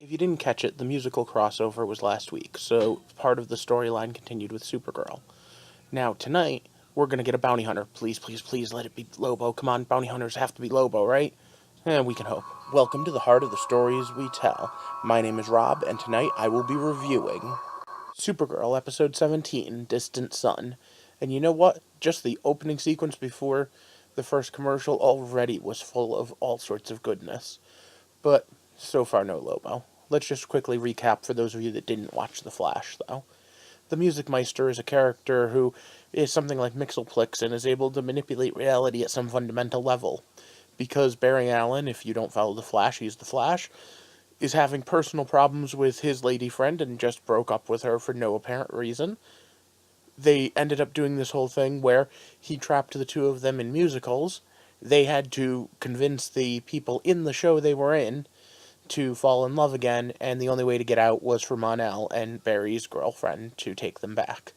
If you didn't catch it, the musical crossover was last week, so part of the storyline continued with Supergirl. Now, tonight, we're gonna get a bounty hunter. Please, please, please let it be Lobo. Come on, bounty hunters have to be Lobo, right? We can hope. Welcome to the heart of the stories we tell. My name is Rob, and tonight I will be reviewing Supergirl, episode 17, Distant Sun. And you know what? Just the opening sequence before the first commercial already was full of all sorts of goodness. But so far, no Lobo. Let's just quickly recap for those of you that didn't watch The Flash, though. The Music Meister is a character who is something like Mxyzptlk and is able to manipulate reality at some fundamental level. Because Barry Allen, if you don't follow The Flash, he's The Flash, is having personal problems with his lady friend and just broke up with her for no apparent reason. They ended up doing this whole thing where he trapped the two of them in musicals. They had to convince the people in the show they were in to fall in love again, and the only way to get out was for Monel and Barry's girlfriend to take them back.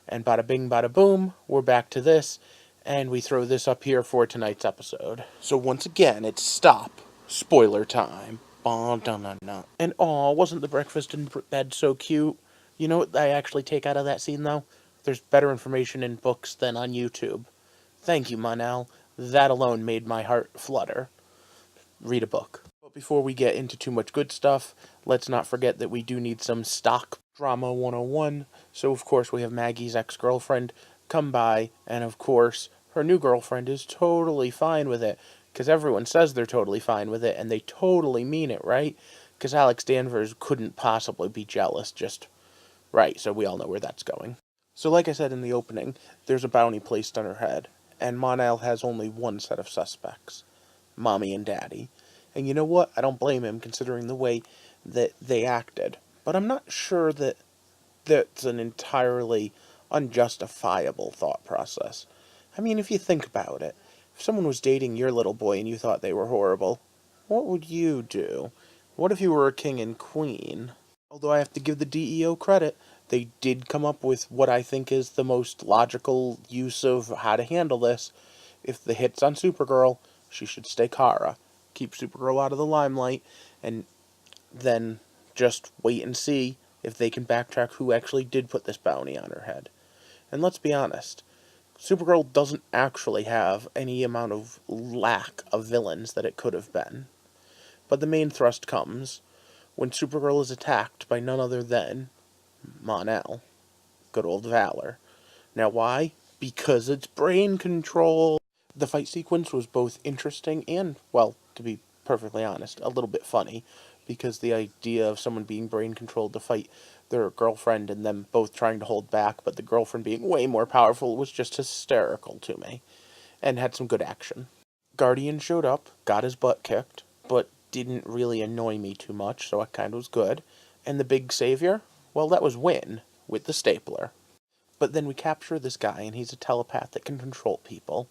And bada bing, bada boom, we're back to this, and we throw this up here for tonight's episode. So once again, it's stop. Spoiler time. And aw, wasn't the breakfast in bed so cute? You know what I actually take out of that scene, though? There's better information in books than on YouTube. Thank you, Monel. That alone made my heart flutter. Read a book. But before we get into too much good stuff, let's not forget that we do need some stock drama 101. So, of course, we have Maggie's ex-girlfriend come by, and of course, her new girlfriend is totally fine with it, because everyone says they're totally fine with it, and they totally mean it, right? Because Alex Danvers couldn't possibly be jealous, just right, so we all know where that's going. So like I said in the opening, there's a bounty placed on her head, and Monel has only one set of suspects, Mommy and Daddy. And you know what? I don't blame him, considering the way that they acted. But I'm not sure that that's an entirely unjustifiable thought process. I mean, if you think about it, if someone was dating your little boy and you thought they were horrible, what would you do? What if you were a king and queen? Although I have to give the DEO credit, they did come up with what I think is the most logical use of how to handle this. If the hit's on Supergirl, she should stay Kara. Keep Supergirl out of the limelight, and then just wait and see if they can backtrack who actually did put this bounty on her head. And let's be honest, Supergirl doesn't actually have any amount of lack of villains that it could have been. But the main thrust comes when Supergirl is attacked by none other than Monel. Good old Valor. Now why? Because it's brain control. The fight sequence was both interesting and, well, to be perfectly honest, a little bit funny, because the idea of someone being brain controlled to fight their girlfriend and them both trying to hold back, but the girlfriend being way more powerful, was just hysterical to me, and had some good action. Guardian showed up, got his butt kicked, but didn't really annoy me too much, so it kind of was good. And the big savior? Well, that was Win, with the stapler. But then we capture this guy, and he's a telepath that can control people.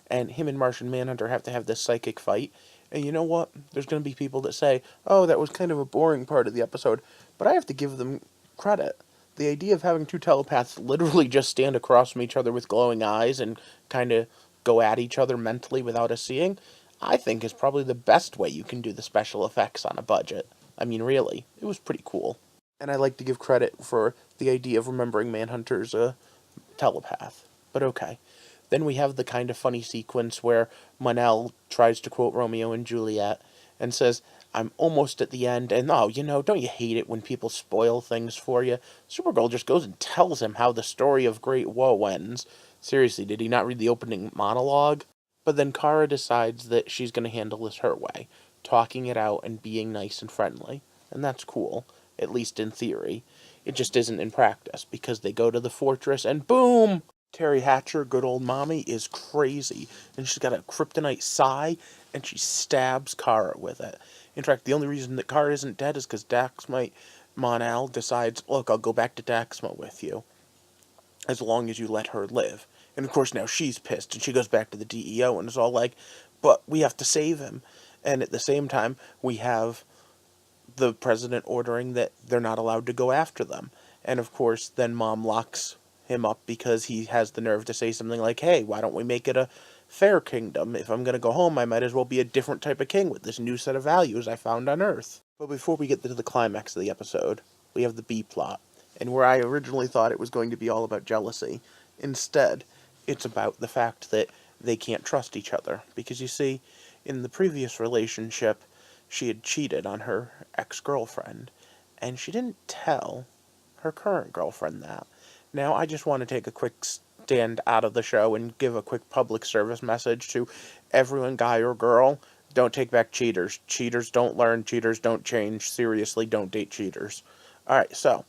And him and Martian Manhunter have to have this psychic fight. And you know what? There's going to be people that say, oh, that was kind of a boring part of the episode. But I have to give them credit. The idea of having two telepaths literally just stand across from each other with glowing eyes and kind of go at each other mentally without us seeing, I think is probably the best way you can do the special effects on a budget. I mean, really, it was pretty cool. And I like to give credit for the idea of remembering Manhunter's a telepath. But okay. Then we have the kind of funny sequence where Monel tries to quote Romeo and Juliet and says, I'm almost at the end, and oh, you know, don't you hate it when people spoil things for you? Supergirl just goes and tells him how the story of Great Woe ends. Seriously, did he not read the opening monologue? But then Kara decides that she's going to handle this her way, talking it out and being nice and friendly. And that's cool, at least in theory. It just isn't in practice, because they go to the fortress and boom! Terry Hatcher, good old mommy, is crazy. And she's got a kryptonite sai, and she stabs Kara with it. In fact, the only reason that Kara isn't dead is because Monel decides, look, I'll go back to Daxma with you, as long as you let her live. And of course now she's pissed, and she goes back to the DEO and is all like, but we have to save him. And at the same time, we have the president ordering that they're not allowed to go after them. And of course, then Mom locks him up because he has the nerve to say something like, hey, why don't we make it a fair kingdom? If I'm going to go home, I might as well be a different type of king with this new set of values I found on Earth. But before we get to the climax of the episode, we have the B plot. And where I originally thought it was going to be all about jealousy, instead, it's about the fact that they can't trust each other. Because you see, in the previous relationship, she had cheated on her ex-girlfriend, and she didn't tell her current girlfriend that. Now, I just want to take a quick stand out of the show and give a quick public service message to everyone, guy or girl. Don't take back cheaters. Cheaters don't learn. Cheaters don't change. Seriously, don't date cheaters. Alright, so,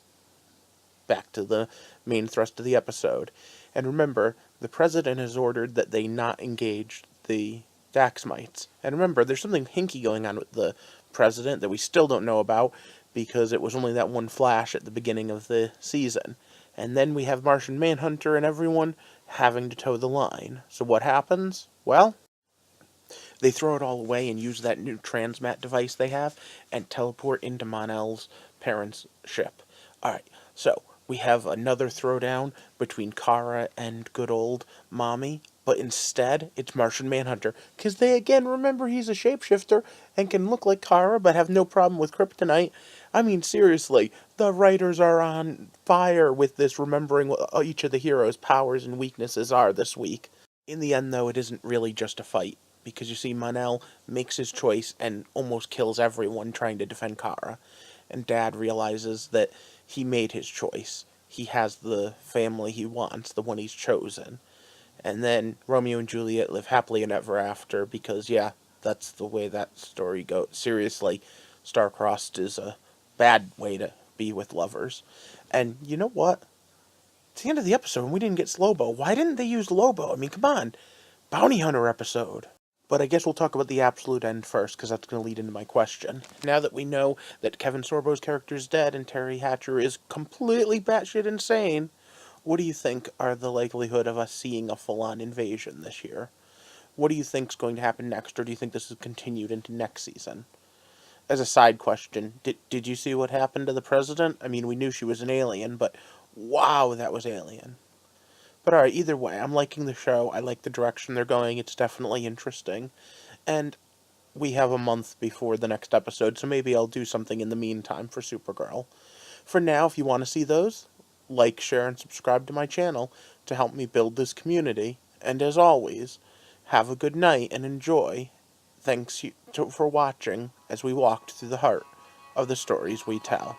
back to the main thrust of the episode. And remember, the president has ordered that they not engage the Daxmites. And remember, there's something hinky going on with the president that we still don't know about, because it was only that one flash at the beginning of the season. And then we have Martian Manhunter and everyone having to toe the line. So what happens? Well, they throw it all away and use that new transmat device they have and teleport into Monel's parents' ship. Alright, so we have another throwdown between Kara and good old Mommy, but instead it's Martian Manhunter. Because they again remember he's a shapeshifter and can look like Kara but have no problem with kryptonite. I mean, seriously, the writers are on fire with this, remembering what each of the heroes' powers and weaknesses are this week. In the end, though, it isn't really just a fight, because you see Monel makes his choice and almost kills everyone trying to defend Kara. And Dad realizes that he made his choice. He has the family he wants, the one he's chosen. And then Romeo and Juliet live happily and ever after, because, yeah, that's the way that story goes. Seriously, star-crossed is a bad way to be with lovers. And you know what? It's the end of the episode and we didn't get Slobo. Why didn't they use Lobo? I mean, come on. Bounty Hunter episode. But I guess we'll talk about the absolute end first, because that's going to lead into my question. Now that we know that Kevin Sorbo's character is dead and Terry Hatcher is completely batshit insane, what do you think are the likelihood of us seeing a full-on invasion this year? What do you think's going to happen next, or do you think this is continued into next season? As a side question, did you see what happened to the president? I mean, we knew she was an alien, but wow, that was alien. But alright, either way, I'm liking the show. I like the direction they're going. It's definitely interesting. And we have a month before the next episode, so maybe I'll do something in the meantime for Supergirl. For now, if you want to see those, like, share, and subscribe to my channel to help me build this community. And as always, have a good night and enjoy. Thanks for watching as we walked through the heart of the stories we tell.